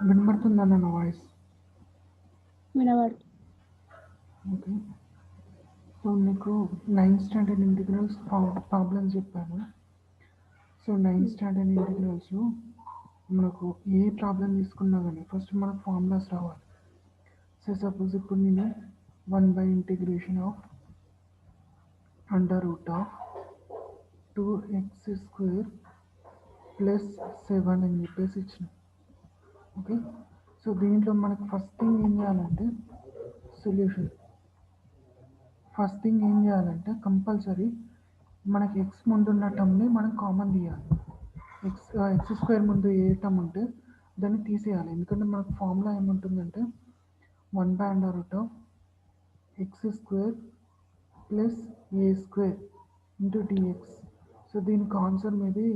వినబడుతుందన్న నా వాయిస్? వినబడుతుంది. Okay. So నీకు నైన్త్ స్టాండర్డ్ ఇంటిగ్రల్స్ ప్రాబ్లమ్స్ చెప్పాను. సో నైన్త్ స్టాండర్డ్ ఇంటిగ్రల్స్లో మనకు ఏ ప్రాబ్లం తీసుకున్నా కానీ ఫస్ట్ మనకు ఫార్ములాస్ రావాలి. సో సపోజ్ ఇప్పుడు నేను 1/ఇంటిగ్రేషన్ ఆఫ్ √2x² + 7 అని చెప్పేసి ఇచ్చిన. ఓకే. సో దీంట్లో మనకు ఫస్ట్ థింగ్ ఏం చేయాలంటే సొల్యూషన్. ఫస్ట్ థింగ్ ఏం చేయాలంటే కంపల్సరీ మనకి ఎక్స్ ముందు ఉన్న టర్మ్ని మనం కామన్ తీయాలి. ఎక్స్² ముందు ఏ టర్మ్ ఉంటే దాన్ని తీసేయాలి. ఎందుకంటే మనకు ఫార్ములా ఏముంటుందంటే 1/√x² + a² dx. సో దీనికి ఆన్సర్ మీది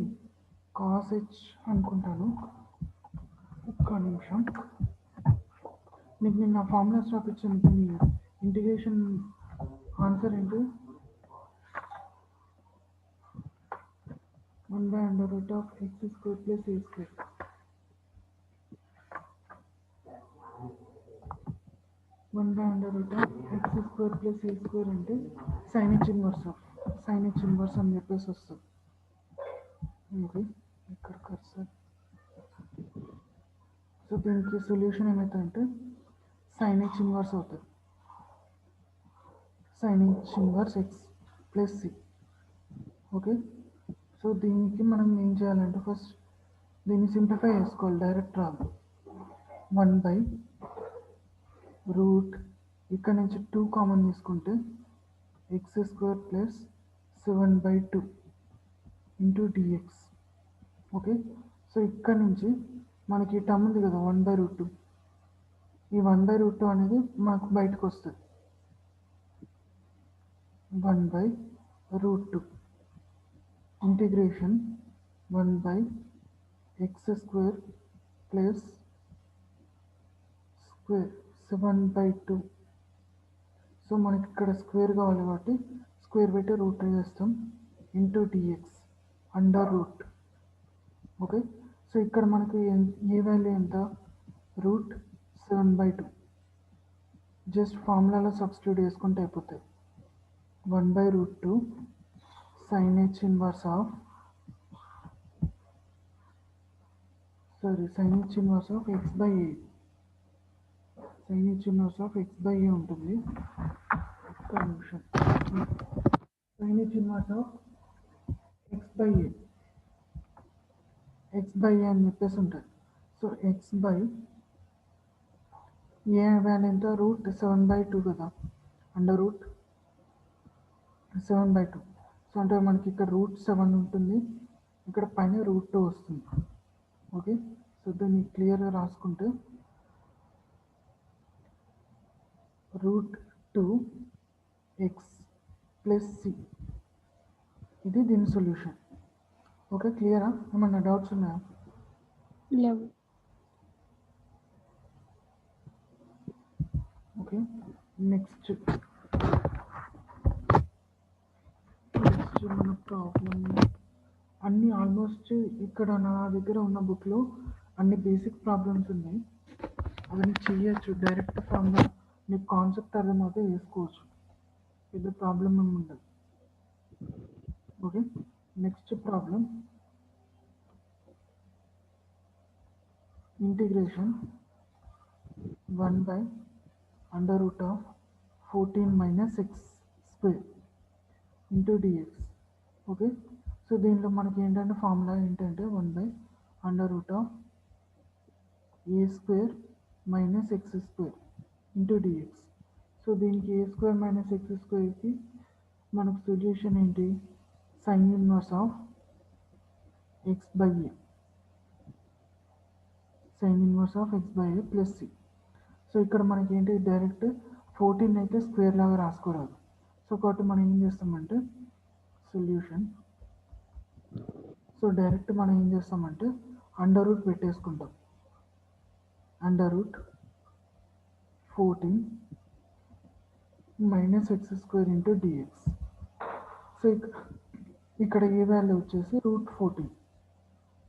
cos h అనుకుంటాను. ఒక్క నిమిషం. నీకు నేను నా ఫార్ములాస్ రాపించాను. దీని ఇంటిగ్రేషన్ ఆన్సర్ ఏంటి? 1/√x² + a². 1/√x² + a² అంటే sin h ఇన్వర్స్ అని చెప్పేసి వస్తుంది. ఓకే. ఇక్కడ కర్సర్. సో దీనికి సొల్యూషన్ ఏమవుతుందంటే sin h ఇన్వర్స్ అవుతుంది. sin h inverse x + c. Okay. So దీనికి మనం ఏం చేయాలంటే ఫస్ట్ దీన్ని సింప్లిఫై చేసుకోవాలి. డైరెక్ట్ రాదు. 1/, ఇక్కడ నుంచి 2 కామన్ తీసుకుంటే x² + 7/2 dx. ఓకే. సో ఇక్కడ నుంచి మనకి టర్మ్ ఉంది కదా 1/√2. ఈ 1/√2 అనేది మనకు బయటకు వస్తుంది. 1/√2 ఇంటిగ్రేషన్ 1/x² + 7/2. సో మనకి ఇక్కడ స్క్వేర్ కావాలి కాబట్టి స్క్వేర్ పెట్టి రూట్ చేస్తాం dx √. ఓకే. సో ఇక్కడ మనకి ఏ వాల్యూ ఎంత? √7/2. జస్ట్ ఫార్ములాలో సబ్స్టిట్యూట్ చేసుకుంటే అయిపోతుంది. 1/√2 sin h inverse of x/a. sin h inverse of x/a ఉంటుంది. ఒక్క నిమిషం. sin h inverse of x/a అని చెప్పేసి ఉంటుంది. సో x/a వాల్యూ ఎంత? √7/2 కదా, √7/2. సో అంటే మనకి ఇక్కడ √7 ఉంటుంది, ఇక్కడ పైన √2 వస్తుంది. ఓకే. సో దీన్ని క్లియర్గా రాసుకుంటే √2x + c. ఇది దీని సొల్యూషన్. ఓకే. క్లియరా? ఏమన్నా డౌట్స్ ఉన్నాయా? లేవు. ఓకే. నెక్స్ట్ మన ప్రాబ్లం అన్నీ ఆల్మోస్ట్ ఇక్కడ నా దగ్గర ఉన్న బుక్లో అన్ని బేసిక్ ప్రాబ్లమ్స్ ఉన్నాయి. అవన్నీ చేయొచ్చు. డైరెక్ట్ ఫార్ములా నీకు కాన్సెప్ట్ అర్థమైతే వేసుకోవచ్చు. పెద్ద ప్రాబ్లం ఏమి ఉండదు. Okay. Next problem integration 1/√14 - x² dx. Okay. So దీంట్లో మనకి ఏంటంటే ఫార్ములా ఏంటంటే 1/√a² - x² dx. సో దీనికి a² - x²కి మనకు సొల్యూషన్ ఏంటి? sin inverse of x/a. sin inverse of x/a + c. So ఇక్కడ మనకి ఏంటి? డైరెక్ట్ 14 అయితే స్క్వేర్ లాగా రాసుకోరాదు. సో కాబట్టి మనం ఏం చేస్తామంటే సొల్యూషన్. సో డైరెక్ట్ మనం ఏం చేస్తామంటే √ పెట్టేసుకుంటాం. √14 - x² dx. సో ఇక్కడ ఏ వాల్యూ వచ్చేసి √14.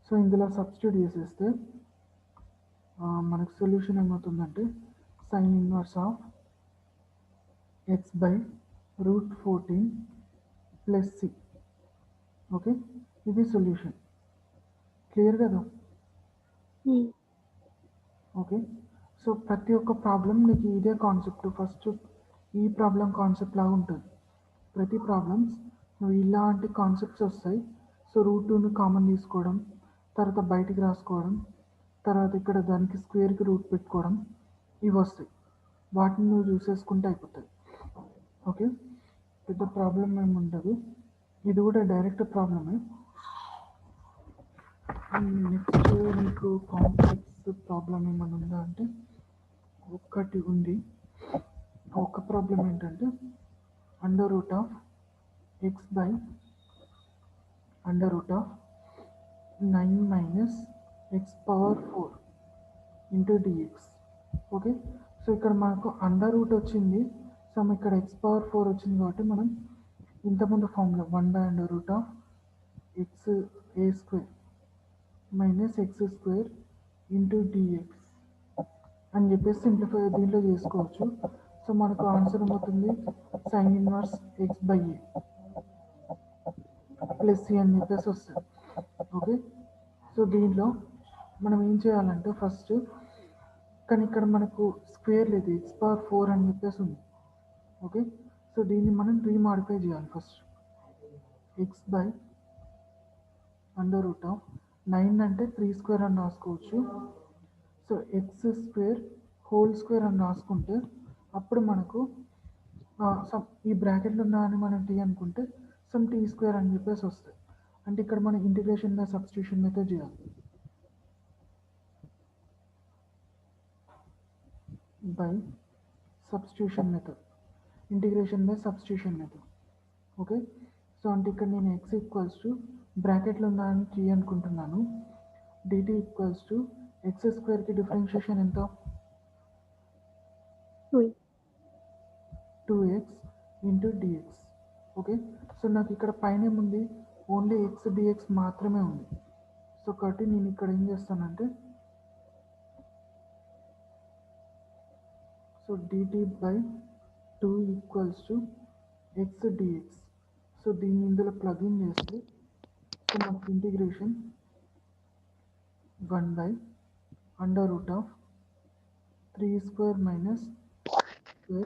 సో ఇందులో సబ్స్టిట్యూట్ చేసేస్తే మనకు సొల్యూషన్ ఏమవుతుందంటే sine inverse of x by √14 plus c. Okay, ఇది సొల్యూషన్. క్లియర్ కదా? ఓకే, సో ప్రతి ఒక్క ప్రాబ్లం నీకు ఇదే కాన్సెప్ట్. ఫస్ట్ ఈ ప్రాబ్లం కాన్సెప్ట్ లాగా ఉంటుంది. ప్రతి ప్రాబ్లమ్స్ నువ్వు ఇలాంటి కాన్సెప్ట్స్ వస్తాయి. సో √2ని కామన్ తీసుకోవడం, తర్వాత బయటికి రాసుకోవడం, తర్వాత ఇక్కడ దానికి స్క్వేర్కి రూట్ పెట్టుకోవడం, ఇవి వస్తాయి. వాటిని నువ్వు చూసేసుకుంటే అయిపోతుంది. ఓకే, పెద్ద ప్రాబ్లం ఏమి ఉండదు. ఇది కూడా డైరెక్ట్ ప్రాబ్లమే. నెక్స్ట్ మీకు కాంప్లెక్స్ ప్రాబ్లం ఏమైనా ఉందా అంటే ఒక్కటి ఉంది. ఒక ప్రాబ్లం ఏంటంటే √(x by √9 - x⁴ into dx. Okay, so ఇక్కడ మనకు అండర్ రూట్ వచ్చింది. సో ఇక్కడ x⁴ వచ్చింది కాబట్టి మనం ఇంతకుముందు formula 1/√(x² - x² into dx అని చెప్పేసి సింప్లిఫై దీంట్లో చేసుకోవచ్చు. సో మనకు ఆన్సర్ ఏమవుతుంది sine inverse x by a plus c అని చెప్పేసి వస్తుంది. ఓకే, సో దీంట్లో మనం ఏం చేయాలంటే ఫస్ట్, కానీ ఇక్కడ మనకు స్క్వేర్ లేదు, x⁴ అని చెప్పేసి ఉంది. ఓకే, సో దీన్ని మనం రీమాడిఫై చేయాలి. ఫస్ట్ ఎక్స్ బై √9 అంటే 3² అని రాసుకోవచ్చు. సో x² అని రాసుకుంటే అప్పుడు మనకు సమ్ ఈ బ్రాకెట్లు ఉన్నాయని మనం టీ అనుకుంటే సమ్ t² అని చెప్పేసి వస్తుంది. అంటే ఇక్కడ మనం ఇంటిగ్రేషన్ బై సబ్స్టిట్యూషన్ మెథడ్ చేయాలి. By substitution method, integration by substitution method. Okay, so అంటే ఇక్కడ నేను x బ్రాకెట్లు ఉన్నాయని టీ అనుకుంటున్నాను. dt x²కి డిఫరెన్షియేషన్ ఎంత? 2x into dx. Okay, so నాకు ఇక్కడ పైన ఏముంది, ఓన్లీ x dx మాత్రమే ఉంది. సో కాబట్టి నేను ఇక్కడ ఏం చేస్తానంటే so dt by 2 = x dx. So దీన్ని ఇందులో ప్లగ్ఇన్ చేస్తే సో మనకు integration 1/√3²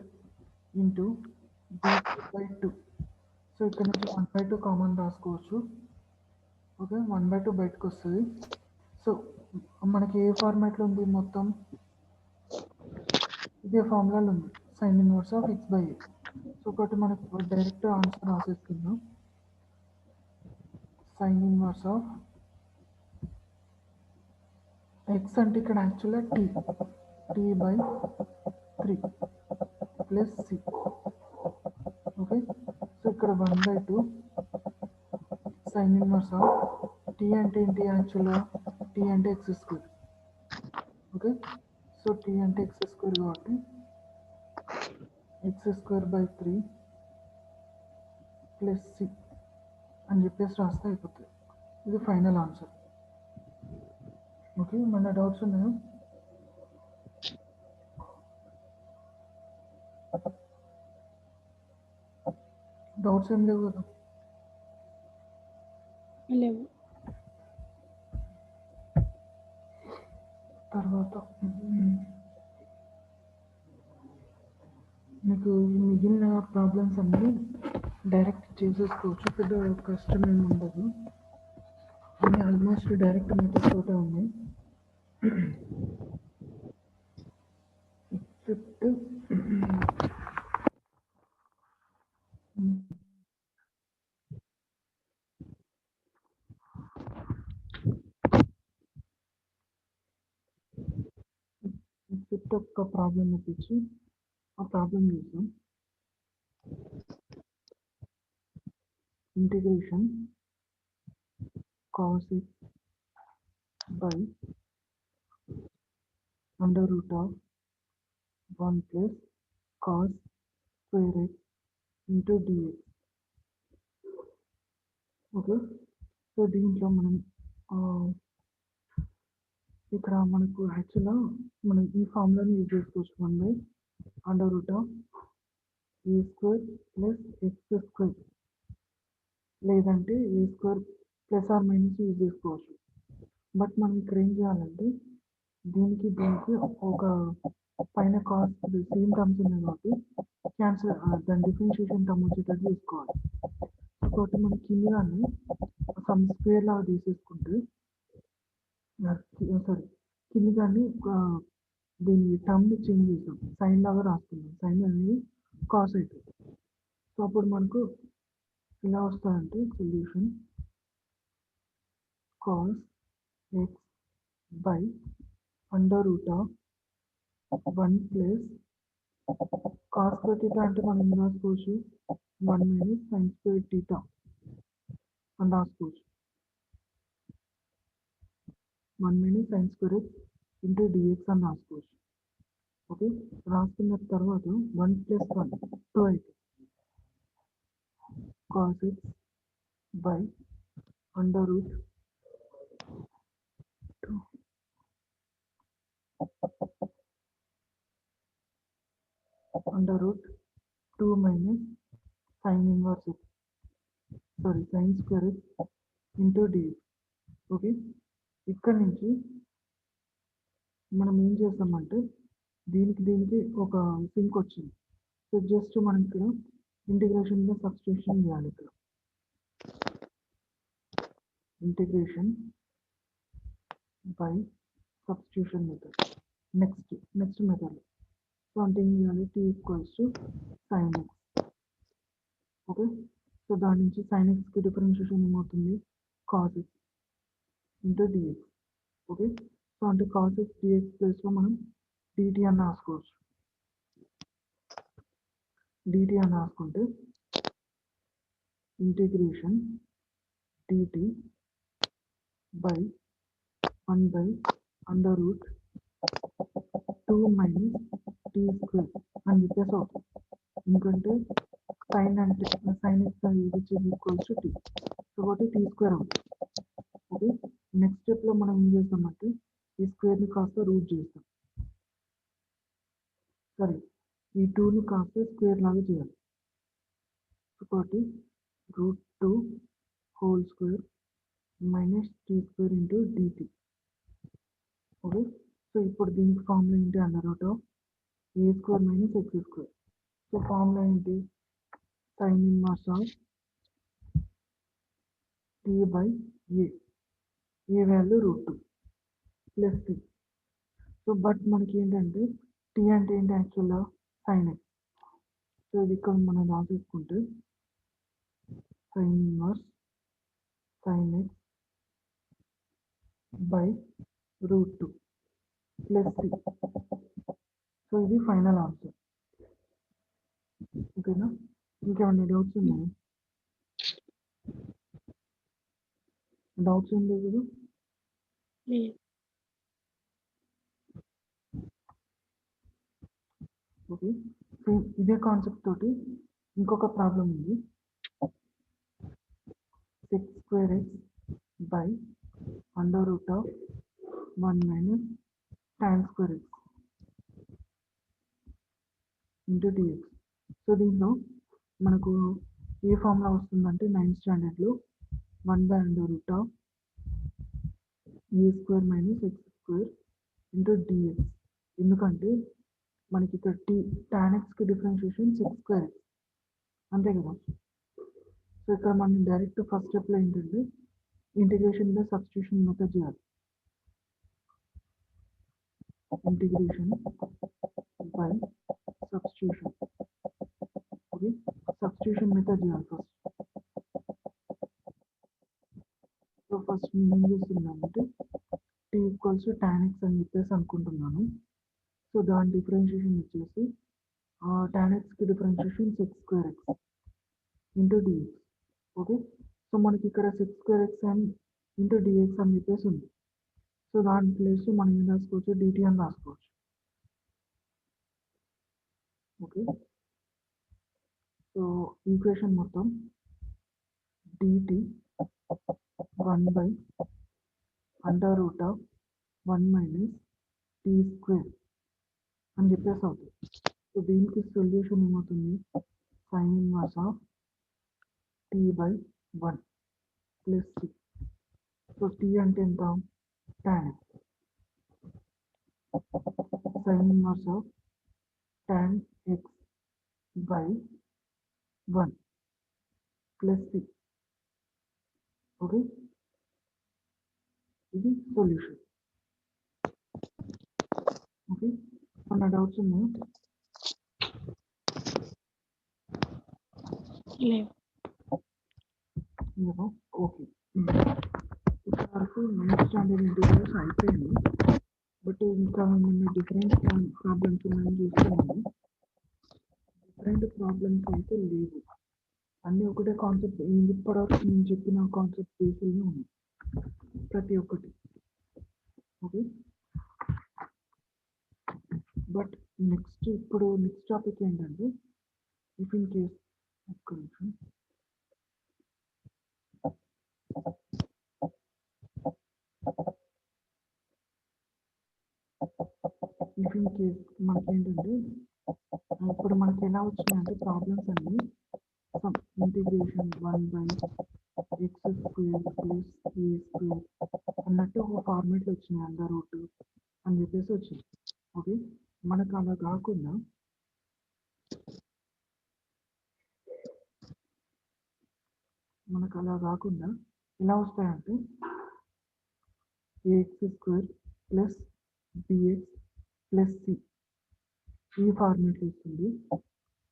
- into dt by 2. So ఇక్కడ నుంచి 1/2 కామన్ రాసుకోవచ్చు. ఓకే, 1/2 బయటకు వస్తుంది. సో మనకి ఏ ఫార్మాట్లో ఉంది, మొత్తం ఇదే ఫార్ములాలో ఉంది, sine inverse of x by a. So ఒకటి మనకు డైరెక్ట్ ఆన్సర్ రాసేస్తున్నాం. సైన్ ఇన్వర్స్ ఆఫ్ ఎక్స్ అంటే ఇక్కడ యాక్చువల్గా t by 3 plus c. Okay, so ఇక్కడ 1/2 సైన్ ఇన్వర్స్ ఆఫ్ టీ అంటే ఏంటి, యాక్చువల్గా టీ అంటే x². ఓకే, సో టీ అంటే x² కాబట్టి x²/3 ప్లస్ సి అని చెప్పేసి రాస్తే అయిపోతుంది. ఇది ఫైనల్ ఆన్సర్. ఓకే, మన డౌట్స్ ఉన్నాయా? డౌట్స్ ఏం లేవు కదా? లేవు. తర్వాత మీకు మిగిలిన ప్రాబ్లమ్స్ అన్నీ డైరెక్ట్ చేసేసుకోవచ్చు, పెద్ద కష్టం ఏమి ఉండదు. అన్నీ ఆల్మోస్ట్ డైరెక్ట్ మెథడ్స్ తోటే ఉన్నాయి. ఎక్సెప్ట్ ఒక్క ప్రాబ్లం తెచ్చి ఆ ప్రాబ్లం చూసాం. Integration cos x by √1 plus cos square x into dx. Okay, so దీంట్లో మనం ఇక్కడ మనకు యాక్చువల్‌గా మనం ఈ ఫార్ములాని యూజ్ చేసుకోవచ్చు. 1/√(a² + x²) లేదంటే a² ± యూజ్ చేసుకోవచ్చు. బట్ మనం ఇక్కడ ఏం చేయాలంటే దీనికి ఒక పైన కాస్ సేమ్ టర్మ్స్ ఉన్నాయి కాబట్టి క్యాన్సిల్ దాని డిఫరెన్షియేషన్ టర్మ్ వచ్చేటట్టు చూసుకోవాలి. కాబట్టి మనం కింద దాన్ని సమ్ స్క్వేర్ లాగా తీసేసుకుంటే సారీ కింద దాన్ని దీని టర్మ్ని చేంజ్ చేసాం, సైన్ లాగా రాసుకున్నాం. సైన్ అనేది కాస్ అవుతుంది. సో అప్పుడు మనకు ఇలా వస్తుందంటే solution cos x by √(1 + cos² అంటే మనం ఏం రాసుకోవచ్చు 1 - sin² అని రాసుకోవచ్చు. 1 - sin² dx అని రాసుకోవచ్చు. ఓకే, రాసుకున్న తర్వాత 1 + 1 2 అయితే cos x by √2 sin² dx. Okay, ఇక్కడ నుంచి మనం ఏం చేస్తామంటే దీనికి ఒక సింక్ వచ్చింది. సో జస్ట్ మనం ఇక్కడ ఇంటిగ్రేషన్లో సబ్స్టిట్యూషన్ చేయాలి. ఇక్కడ integration by substitution method next method. So అంటే ఏం చేయాలి, t = sin x. Okay, so దాని నుంచి sin xకి డిఫరెన్షియేషన్ ఏమవుతుంది cos x dx. Okay, so అంటే cos x dx ప్లేస్లో మనం dt అని రాసుకోవచ్చు. dt అని రాసుకుంటే ఇంటిగ్రేషన్ dt బై 1/√2 - t² అని చెప్పేసి అవుతుంది. ఎందుకంటే sin x equals to t, కాబట్టి t² అవుతుంది. ఓకే, నెక్స్ట్ స్టెప్లో మనం ఏం చేస్తామంటే ఈ స్క్వేర్ని కాస్త రూట్ చేస్తాం. సరే, ఈ 2ని కాస్త స్క్వేర్ లాగా చేయాలి. కాబట్టి √2² - t² dt. ఓకే, సో ఇప్పుడు దీనికి ఫార్ములా ఏంటి, √a² - x². సో ఫార్ములా ఏంటి, sin 1 t/a, a value √2 + t. So but మనకి ఏంటంటే t అంటే ఏంటి యాక్చువల్గా sin x. సో ఇది ఇక్కడ మనం రాసేసుకుంటే sin 1 sin x by √2 + t. So ఇది ఫైనల్ ఆన్సర్. ఓకేనా, ఇంకేమైనా డౌట్స్ ఉన్నాయా? డౌట్స్ ఏం లేవు కదా. లేదు. ఓకే, సేమ్ ఇదే కాన్సెప్ట్ తోటి ఇంకొక ప్రాబ్లం ఉంది. sec² x by √1 - tan² x dx. So దీంట్లో మనకు ఏ ఫార్ములా వస్తుందంటే 9th స్టాండర్డ్లో 1/√a² - x² dx. ఎందుకంటే మనకి ఇక్కడ tan xకి డిఫరెన్షియేషన్ sec² x అంతే కదా. సో ఇక్కడ మనం డైరెక్ట్ ఫస్ట్ స్టెప్లో ఏంటంటే ఇంటిగ్రేషన్లో సబ్స్టిట్యూషన్ మెథడ్ చేయాలి. Integration by substitution. Okay, substitution method చేయాలి ఫస్ట్. సో ఫస్ట్ నేను ఏం చేస్తున్నానంటే t = tan x అని చెప్పేసి అనుకుంటున్నాను. సో దాని డిఫరెన్షియేషన్ వచ్చేసి tan xకి differentiation sec² x dx. Okay, so మనకి ఇక్కడ sec² x dx అని చెప్పేసి ఉంది. సో దాని ప్లేస్లో మనం ఏం రాసుకోవచ్చు, dt అని రాసుకోవచ్చు. ఓకే, సో ఈక్వేషన్ మొత్తం dt 1/√1 1 మైనస్ టీ స్క్వేర్ అని చెప్పేసి అవుతుంది. సో దీనికి సొల్యూషన్ ఏమవుతుంది, sine inverse of t by 1 plus t. So t అంటే ఎంత, tan x. Sine inverse of tan x by 1 plus t. Okay, ఇది సొల్యూషన్. ఓకే, మన డౌట్స్ ఉన్నాయా? లేవు. ఓకే, ఇక్కడ వరకు 9th స్టాండర్డ్ ఇంటిగ్రల్స్ అయిపోయింది. బట్ ఇంకా మన డిఫరెంట్ ప్రాబ్లమ్స్ ఉన్నాయని చూస్తున్నాము. డిఫరెంట్ ప్రాబ్లమ్స్ అయితే లేవు, అన్నీ ఒకటే కాన్సెప్ట్. ఇప్పటివరకు నేను చెప్పిన కాన్సెప్ట్ బేస్లోనే ఉంది ప్రతి ఒక్కటి. ఓకే, బట్ నెక్స్ట్ టాపిక్ ఏంటంటే, ఇఫ్ ఇన్ కేస్ ఒక్క నిమిషం, ఇఫ్ ఇన్ కేస్ మనకేంటంటే, ఇప్పుడు మనకి ఎలా వచ్చినాయంటే ప్రాబ్లమ్స్ అన్ని some integration 1/x² plus a² అన్నట్టు ఒక ఫార్మేట్లో వచ్చినాయి, అండర్ రూట్ అని చెప్పేసి వచ్చింది. ఓకే, మనకు అలా కాకుండా ఎలా వస్తాయంటే ax² plus bx plus c ఈ ఫార్మేట్లో వస్తుంది.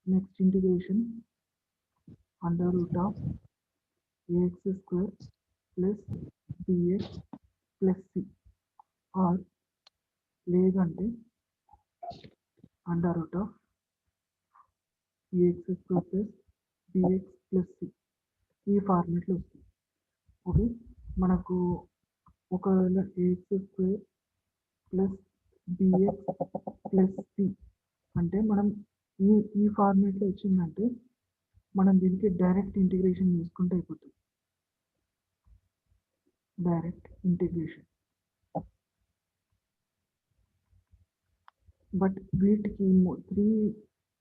Next integration under root of ax² plus bx plus c, or లేదంటే under root of ax² plus bx plus c ఈ ఫార్మేట్లో వస్తుంది. ఓకే, మనకు ఒకవేళ ax² plus bx plus c అంటే మనం ఈ ఫార్మేట్లో వచ్చిందంటే మనం దీనికి డైరెక్ట్ ఇంటిగ్రేషన్ చేసుకుంటే అయిపోతుంది. Direct integration. బట్ వీటికి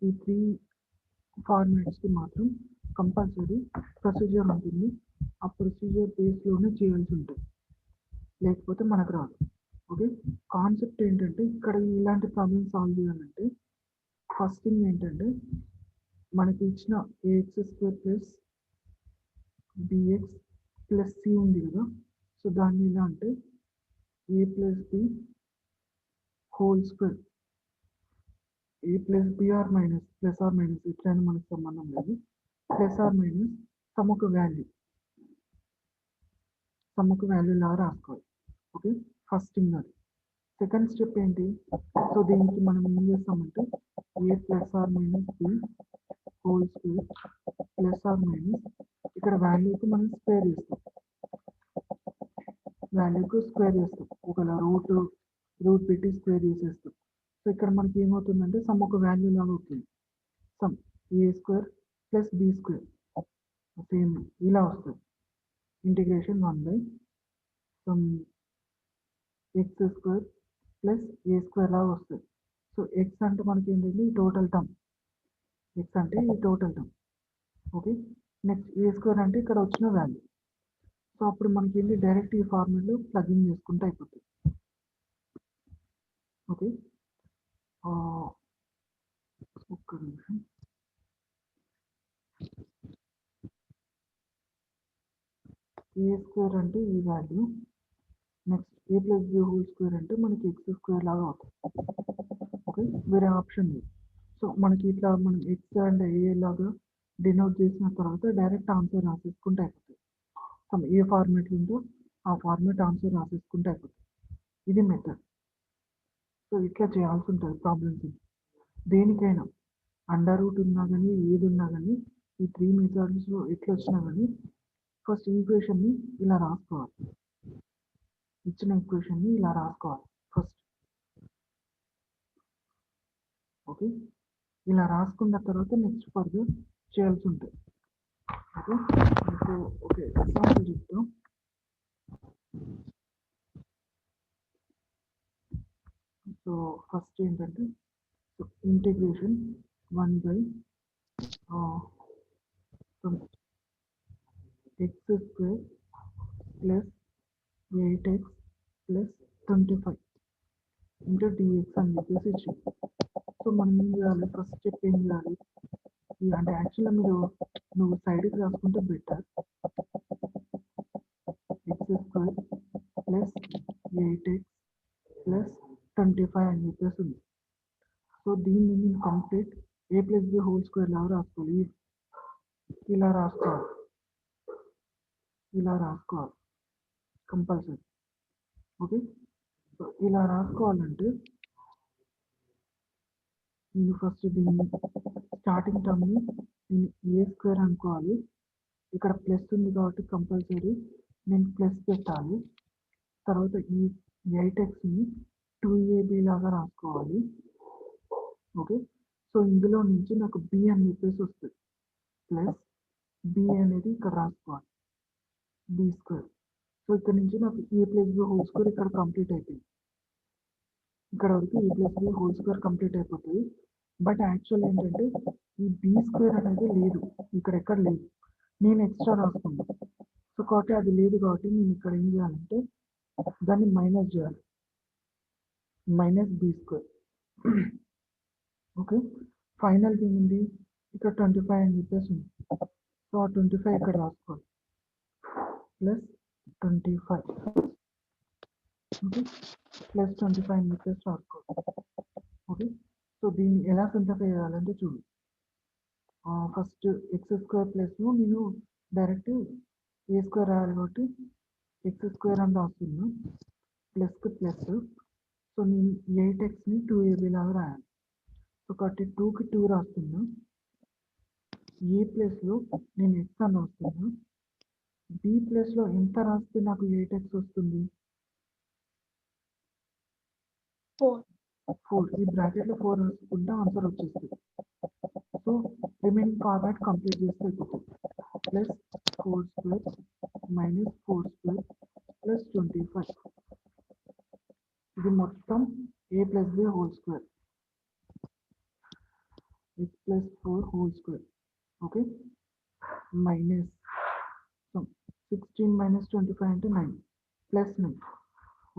ఈ త్రీ ఫార్మాట్స్కి మాత్రం కంపల్సరీ ప్రొసీజర్ ఉంటుంది. ఆ ప్రొసీజర్ బేస్లోనే చేయాల్సి ఉంటుంది, లేకపోతే మనకు రాదు. ఓకే, కాన్సెప్ట్ ఏంటంటే, ఇక్కడ ఇలాంటి ప్రాబ్లమ్ సాల్వ్ చేయాలంటే ఫస్ట్ థింగ్ ఏంటంటే, మనకి ఇచ్చిన ax² plus bx plus c ఉంది కదా, సో దాన్ని ఎలా అంటే a plus b whole square, a plus b or minus plus or minus ఎట్లయినా మనకు సంబంధం లేదు, ప్లస్ ఆర్ మైనస్ సమ్ ఒక వాల్యూ లాగా రాసుకోవాలి. ఓకే, ఫస్ట్ థింగ్ అది. సెకండ్ స్టెప్ ఏంటి, సో దీనికి మనం ఏం చేస్తామంటే a plus or minus b whole square plus or minus ఇక్కడ వాల్యూకి మనం స్క్వేర్ చేస్తాం. ఒకవేళ రూట్ పెట్టి స్క్వేర్ చేసేస్తాం. సో ఇక్కడ మనకి ఏమవుతుందంటే సమ్ ఒక వాల్యూ లాగా అవుతుంది. Some a² plus b² same ఇలా వస్తుంది. Integration 1/some x² plus a² లాగా వస్తుంది. సో ఎక్స్ అంటే మనకి ఏంటంటే ఈ total term, okay, next a² అంటే ఇక్కడ వచ్చిన వాల్యూ. సో అప్పుడు మనకి ఏంటి, డైరెక్ట్ ఈ ఫార్ములాలో ప్లగిన్ చేసుకుంటే అయిపోతుంది. ఓకే, ఒక్క నిమిషం. a² అంటే ఈ value, next a plus b whole square అంటే మనకి x² లాగా అవుతుంది. ఓకే, వేరే ఆప్షన్ లేదు. సో మనకి ఇట్లా మనం x అండ్ a లాగా డినోట్ చేసిన తర్వాత డైరెక్ట్ ఆన్సర్ రాసేసుకుంటే అయిపోతుంది. సో ఏ ఫార్మేట్ ఉందో ఆ ఫార్మేట్ ఆన్సర్ రాసేసుకుంటే అయిపోతుంది. ఇది మెథడ్. సో ఇట్లా చేయాల్సి ఉంటుంది ప్రాబ్లమ్స్. దేనికైనా అండర్ రూట్ ఉన్నా కానీ ఏది ఉన్నా కానీ ఈ 3 మెథడ్స్లో ఎట్లా వచ్చినా కానీ ఫస్ట్ ఈక్వేషన్ని ఇలా రాసుకోవాలి. ఇచ్చిన ఈక్వేషన్ని ఇలా రాసుకోవాలి ఫస్ట్. ఓకే, ఇలా రాసుకున్న తర్వాత నెక్స్ట్ ఫర్దర్ చేయాల్సి ఉంటుంది. ఓకే, సో ఓకే ఎగ్జాంపుల్ చెప్తాం. సో ఫస్ట్ ఏంటంటే integration 1 by x square plus 8x plus 25 into dx అని చెప్పేసి ఇచ్చింది. సో మనం ఏం చేయాలి, ఫస్ట్ స్టెప్ ఏం చేయాలి, అంటే యాక్చువల్గా నువ్వు సైడ్కి రాసుకుంటే better. x square plus 8x plus 25 అని చెప్పేసి ఉంది. సో దీన్ని నేను complete a plus b whole square లాగా రాసుకోవాలి. ఇలా రాసుకోవాలి కంపల్సరీ. ఓకే, సో ఇలా రాసుకోవాలంటే నేను ఫస్ట్ దీన్ని స్టార్టింగ్ టర్మ్ని నేను ఏ స్క్వేర్ అనుకోవాలి. ఇక్కడ ప్లస్ ఉంది కాబట్టి కంపల్సరీ నేను ప్లస్ పెట్టాలి. తర్వాత ఈ 8xని 2ab లాగా రాసుకోవాలి. ఓకే, సో ఇందులో నుంచి నాకు b అని చెప్పేసి వస్తుంది. ప్లస్ b అనేది ఇక్కడ రాసుకోవాలి, b స్క్వేర్. సో ఇక్కడ నుంచి నాకు a plus b whole square ఇక్కడ కంప్లీట్ అయిపోయింది. ఇక్కడ వరకు a plus b whole square complete అయిపోతుంది. బట్ యాక్చువల్ ఏంటంటే ఈ b స్క్వేర్ అనేది లేదు, ఇక్కడ ఎక్కడ లేదు, నేను ఎక్స్ట్రా రాసుకున్నాను. సో కాబట్టి అది లేదు కాబట్టి నేను ఇక్కడ ఏం చేయాలంటే దాన్ని మైనస్ చేయాలి, minus b square. Okay, final ఏముంది, ఇక్కడ 25 అని చెప్పేసి ఉంది. సో ఆ 25 ఇక్కడ రాసుకోవాలి, ప్లస్ 25. ఓకే, ప్లస్ 25 అని చెప్పేసి రాసుకోవాలి. ఓకే, సో దీన్ని ఎలా సింప్లిఫై చేయాలంటే చూడు, ఫస్ట్ ఎక్స్ స్క్వేర్ ప్లస్ నేను డైరెక్ట్ ఏ స్క్వేర్ రాయాలి కాబట్టి ఎక్స్ స్క్వేర్ అని రాస్తున్నా, ప్లస్కి ప్లస్. సో నేను 8xని 2ab లాగా రాయాలి. సో కాబట్టి 2కి 2 రాస్తున్నా, ఏ ప్లేస్లో నేను ఎక్స్ అని రాస్తున్నా, బి ప్లేస్లో ఎంత రాస్తే నాకు 8x వస్తుంది, 4. ఈ బ్రాకెట్లో 4 రాసుకుంటే ఆన్సర్ వచ్చేస్తుంది. సో రిమైనింగ్ ఫార్మాట్ కంప్లీట్ చేస్తే అయిపోతుంది. Plus 4 square minus 4 square plus 25. ఇది మొత్తం a plus b whole square, x plus 4 whole square. Okay, minus 16 minus 25 అంటే 9 ప్లస్ 9.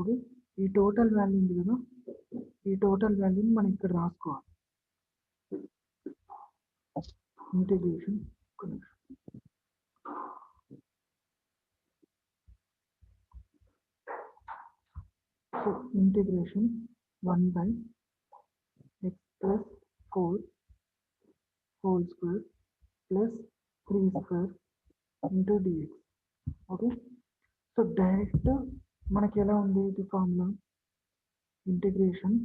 ఓకే, ఈ టోటల్ వాల్యూ ఉంది కదా, ఈ టోటల్ వాల్యూని మనం ఇక్కడ రాసుకోవాలి. Integration so integration 1 by x plus 4 whole square plus 3 square into dx. Okay, so direct మనకి ఎలా ఉంది ఇది formula, integration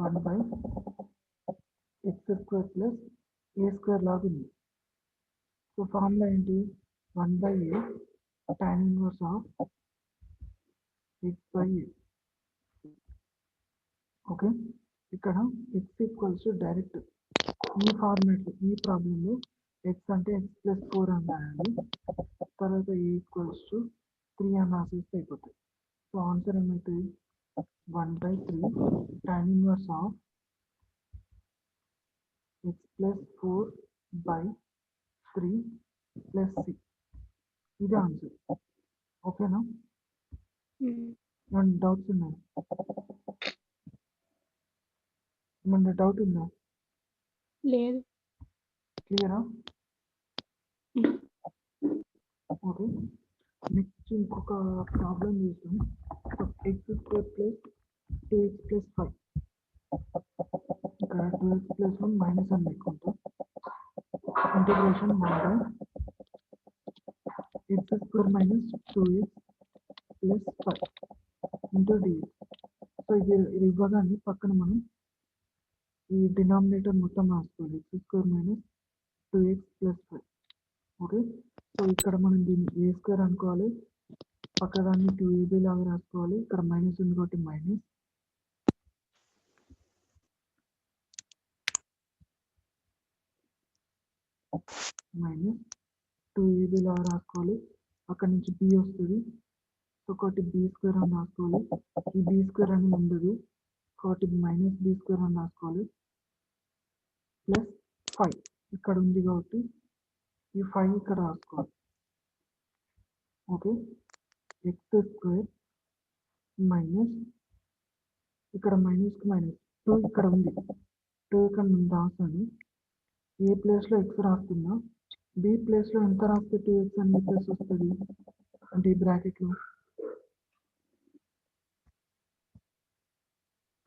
1 by x square plus A square లాగా ఉంది. సో ఫార్ములా ఏంటి, 1 by a tan inverse of x by a. Okay, ఇక్కడ x equals to direct ఈ ఫార్మాట్లో ఈ ప్రాబ్లంలో x అంటే x plus 4 అని రాయాలి. తర్వాత a ఈక్వల్స్ టు 3 అని రాసేస్తే అయిపోతుంది. సో ఆన్సర్ ఏమవుతుంది, 1 by 3 tan inverse of x plus 4 by 3 plus c. ఇది ఆన్సర్. ఓకేనా, ఏమన్నా డౌట్స్ ఉన్నాయా, ఏమన్నా డౌట్ ఉందా, లేదు. క్లియరా? ఓకే, నెక్స్ట్ ఇంకొక ప్రాబ్లం చూద్దాం. X square plus 2x plus 5. ఇక్కడ 2x ప్లస్ 1 మైనస్ అని పెట్టుకుంటాం. Integration 1 by x square minus 2x plus 5 into dx. So ఇది ఇవ్వగానే పక్కన మనం ఈ డినామినేటర్ మొత్తం రాసుకోవాలి, x square minus 2x plus 5. Okay, so ఇక్కడ మనం దీన్ని ఏ స్క్వేర్ అనుకోవాలి, పక్కదాన్ని 2ab లాగా రాసుకోవాలి. ఇక్కడ మైనస్ ఉంది కాబట్టి మైనస్, మైనస్ 2ab లాగా రాసుకోవాలి. అక్కడ నుంచి b వస్తుంది, సో ఒకటి b స్క్వేర్ అని రాసుకోవాలి. ఈ b స్క్వేర్ అనేది ఉండదు కాబట్టి మైనస్ బీ స్క్వేర్ అని రాసుకోవాలి ప్లస్ 5 ఇక్కడ ఉంది కాబట్టి ఈ 5 ఇక్కడ రాసుకోవాలి. ఓకే, ఎక్స్ స్క్వేర్ మైనస్ ఇక్కడ మైనస్కి మైనస్ 2 ఇక్కడ ఉంది, 2 ఇక్కడ నేను రాసాను. ఏ ప్లేస్లో ఎక్స్ రాస్తున్నా బి ప్లేస్లో ఎంత రాస్తే 2x అని ప్లస్ వస్తుంది అంటే ఈ బ్రాకెట్లో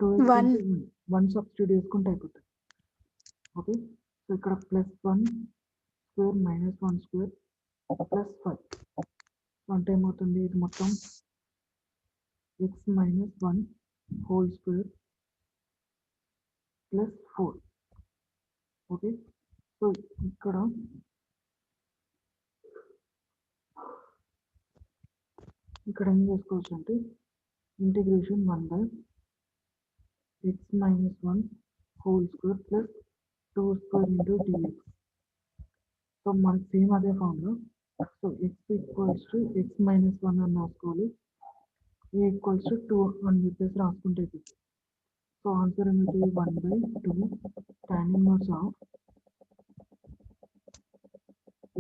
2x 1 సబ్స్టిట్యూట్ చేసుకుంటే అయిపోతుంది. ఓకే, సో ఇక్కడ plus 1 square minus 1 square plus 5 అంటే ఏమవుతుంది, ఇది మొత్తం x minus 1 whole square plus 4. Okay, so ఇక్కడ ఏం చేసుకోవచ్చు అంటే integration 1 by x minus 1 whole square plus 2 square into dx. So మనకి సేమ్ అదే formula. So x equals to x minus 1 అని రాసుకోవాలి, ఏ ఈక్వల్స్ టు 2 అని చెప్పేసి రాసుకుంటే అయిపోతుంది. సో ఆన్సర్ ఏమవుతుంది 1/2 tan inverse of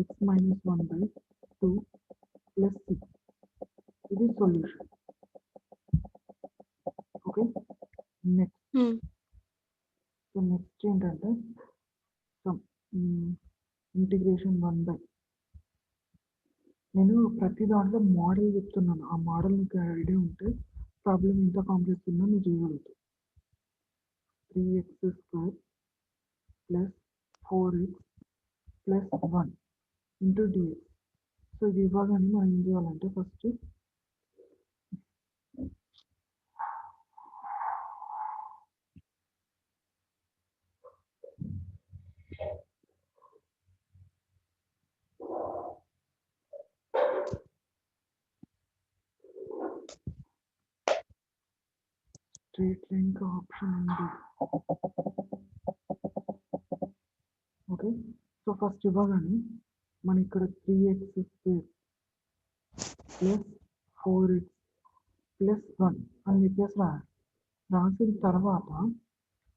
X minus 1/2 plus 6. ఇది solution. Okay, next so next ఏంటంటే ఇంటిగ్రేషన్ 1 నేను ప్రతి దాంట్లో మోడల్ చెప్తున్నాను, ఆ మోడల్ నీకు ఐడియా ఉంటే ప్రాబ్లం ఎంత కాంప్లెక్స్ ఉందో నువ్వు చేయగలుగుతావు. 3x square plus 4x plus 1 into dx. So ఇది ఇవ్వగానే మనం ఏం చేయాలంటే ఫస్ట్ స్ట్రేట్ లైన్ ఆప్షన్ ఉంది. ఓకే, సో ఫస్ట్ ఇవ్వగానే మనం ఇక్కడ 3x square plus 4x plus 1 అని చెప్పేసి రాసిన తర్వాత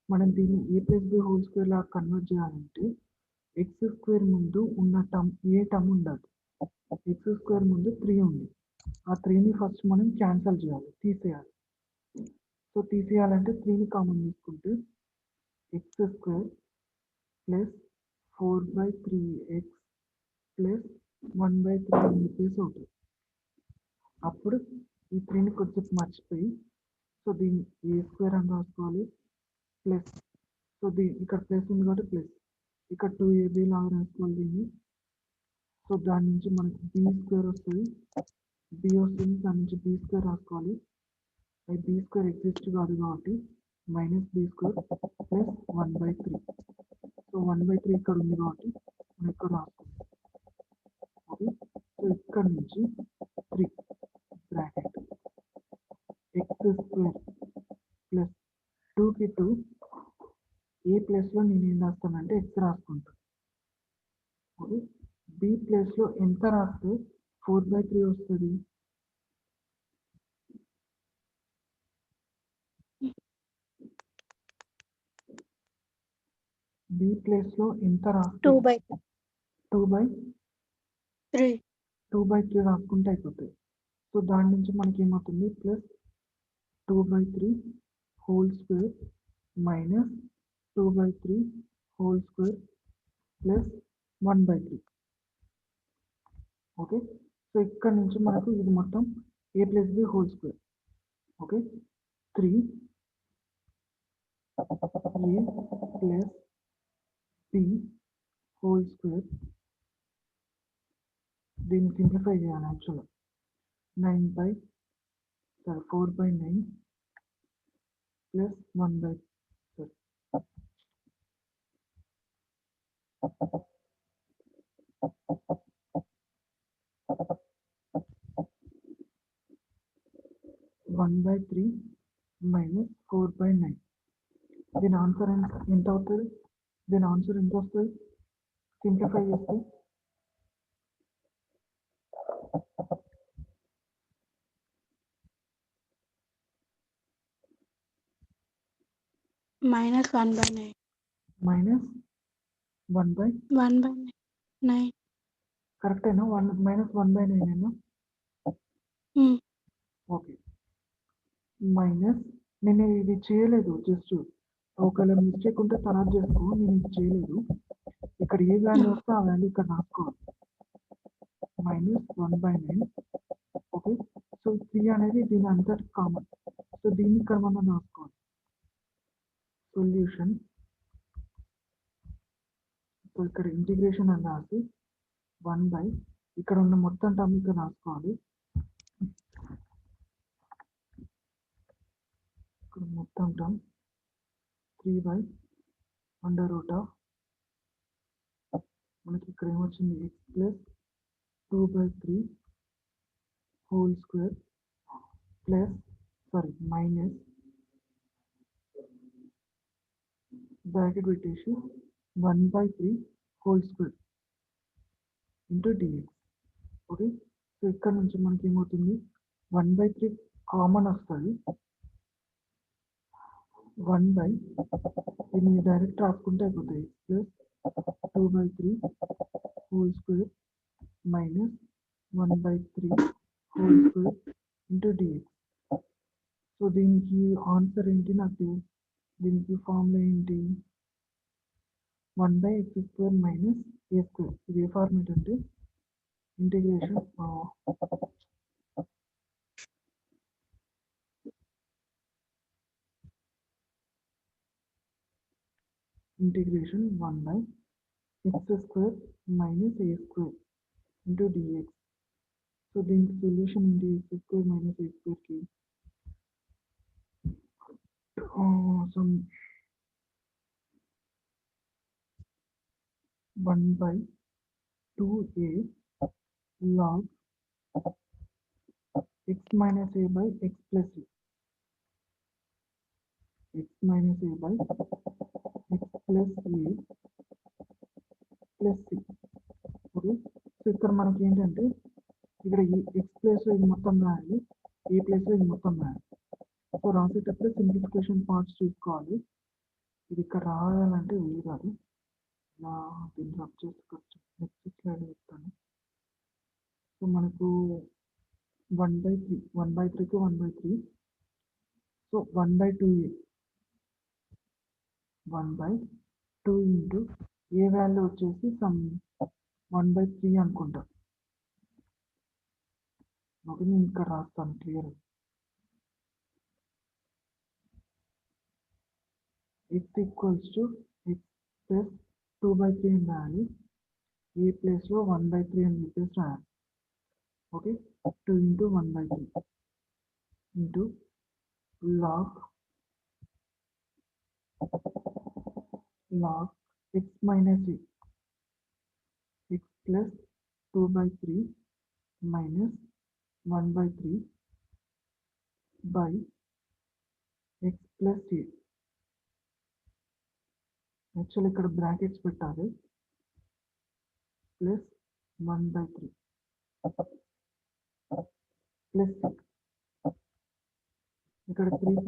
మనం దీన్ని ఏ ప్లస్ బి హోల్ స్క్వేర్ లాగా కన్వర్ట్ చేయాలంటే ఎక్స్ స్క్వేర్ ముందు ఉన్న టర్మ్ ఏ టర్మ్ ఉండదు. ఎక్స్ స్క్వేర్ ముందు 3 ఉంది, ఆ 3ని ఫస్ట్ మనం క్యాన్సల్ చేయాలి, తీసేయాలి. సో తీసేయాలంటే 3ని కామన్ తీసుకుంటే X square plus 4/3x plus 1/3 అని చెప్పేసి అవుతుంది. అప్పుడు ఈ 3ని కొంచెం మర్చిపోయి సో దీన్ని ఏ స్క్వేర్ అని రాసుకోవాలి ప్లస్, సో ఇక్కడ ప్లస్ ఉంది కాబట్టి ప్లస్, ఇక్కడ 2ab లాగా రాసుకోవాలి దీన్ని. సో దాని నుంచి మనకి బి స్క్వేర్ వస్తుంది, బి వస్తుంది, దాని నుంచి బి స్క్వేర్ రాసుకోవాలి. అది బి స్క్వేర్ ఎగ్జిస్ట్ కాదు కాబట్టి minus b square plus 1/3. So 1/3 ఇక్కడ ఉంది కాబట్టి మనం ఇక్కడ రాసుకోవాలి. ఓకే, సో ఇక్కడ నుంచి 3 బ్రాకెట్ ఎక్స్ స్క్వేర్ ప్లస్ 2కి 2 ఏ ప్లేస్లో నేను ఏం రాస్తానంటే ఎక్స్ రాసుకుంటాను. ఓకే, బి ప్లేస్లో ఎంత రాస్తే 4/3 వస్తుంది, బి ప్లేస్లో ఎంత రాస్తే 2/3 రాసుకుంటే అయిపోతుంది. సో దాని నుంచి మనకి ఏమవుతుంది plus 2/3 whole square minus 2/3 whole square plus 1/3. Okay, so ఇక్కడ నుంచి మనకు ఇది మొత్తం a plus b whole square. Okay, 3 a plus b whole square, దీన్ని సింప్లిఫై చేయాలి యాక్చువల్గా 4/9 ప్లస్ 1/3. 1/3 మైనస్ 4/9. దీని ఆన్సర్ ఎంత అవుతుంది, దీని ఆన్సర్ ఎంత వస్తుంది సింప్లిఫై చేస్తే -1/9. మైనస్ 1/, 1/9. కరెక్టేనా? -1/9 హ్మ్. ఓకే. మైనస్, నేను ఇది చేయలేదు, జస్ట్ ఒకవేళ మిస్టేక్ ఉంటే తర్వాత చేసుకో, నేను ఇది చేయలేదు. ఇక్కడ ఏ వాల్యూ వస్తే ఆ వాల్యూ ఇక్కడ రాసుకోవాలి. -1/9. ఓకే. సో 3 అనేది దీని అంతటి కామన్. సో దీన్ని ఇక్కడ మనం రాసుకోవాలి. సొల్యూషన్, సో ఇక్కడ ఇంటిగ్రేషన్ అని రాసి 1/, ఇక్కడ ఉన్న మొత్తం టర్మ్ ఇక్కడ రాసుకోవాలి. ఇక్కడ మొత్తం టర్మ్ 3/√, మనకి ఇక్కడ ఏమొచ్చింది, x plus 2/3 whole square plus minus bracket పెట్టేసి 1/3 whole square into dx. Okay. So ఇక్కడ నుంచి మనకి ఏమవుతుంది, 1/3 కామన్ వస్తుంది. 1/, దీన్ని డైరెక్ట్ రాసుకుంటే అయిపోతాయి, plus 2/3 whole square minus 1/3 whole square into dx. So దీనికి ఆన్సర్ ఏంటి, నాకు దీనికి ఫార్ములా ఏంటి, 1/x² మైనస్ a². ఇది ఏ ఫార్మేట్ అంటే integration 1/x² minus a² into dx. So దీనికి సొల్యూషన్ ఏంటి, x² మైనస్ a² కి some 1/2a log x minus a by x plus a. x minus a by x plus a plus c. Okay. So ఇక్కడ మనకి ఏంటంటే, ఇక్కడ ఈ x ప్లేస్లో ఇది మొత్తం రాయాలి, ఏ ప్లేస్లో ఇది మొత్తం రాయాలి. సో రాసేటప్పుడు సింప్లిఫికేషన్ పార్ట్స్ చూసుకోవాలి. ఇది ఇక్కడ రాయాలంటే వీలు కాదు, ఇలా దీన్ని రబ్ చేసుకోవచ్చు. నెక్స్ట్ స్లైడ్ చెప్తాను. సో మనకు 1/3, 1/3కి 1/3, సో 1/2a, 1/2 ఇంటూ ఏ వాల్యూ వచ్చేసి సమ్ 1/3 అనుకుంటా. ఓకే, నేను ఇక్కడ రాస్తాను clear. x equals to x plus 2/3 అని రాయాలి, ఏ ప్లేస్లో 1/3 అని చెప్పేసి రాయాలి. Okay. 2 into 1/3 into log x minus a, x plus 2/3 minus 1/3 by x plus a. Actual ఇక్కడ బ్రాకెట్స్ పెట్టాలి, ప్లస్ 1/3 ప్లస్ ఇక్కడ 3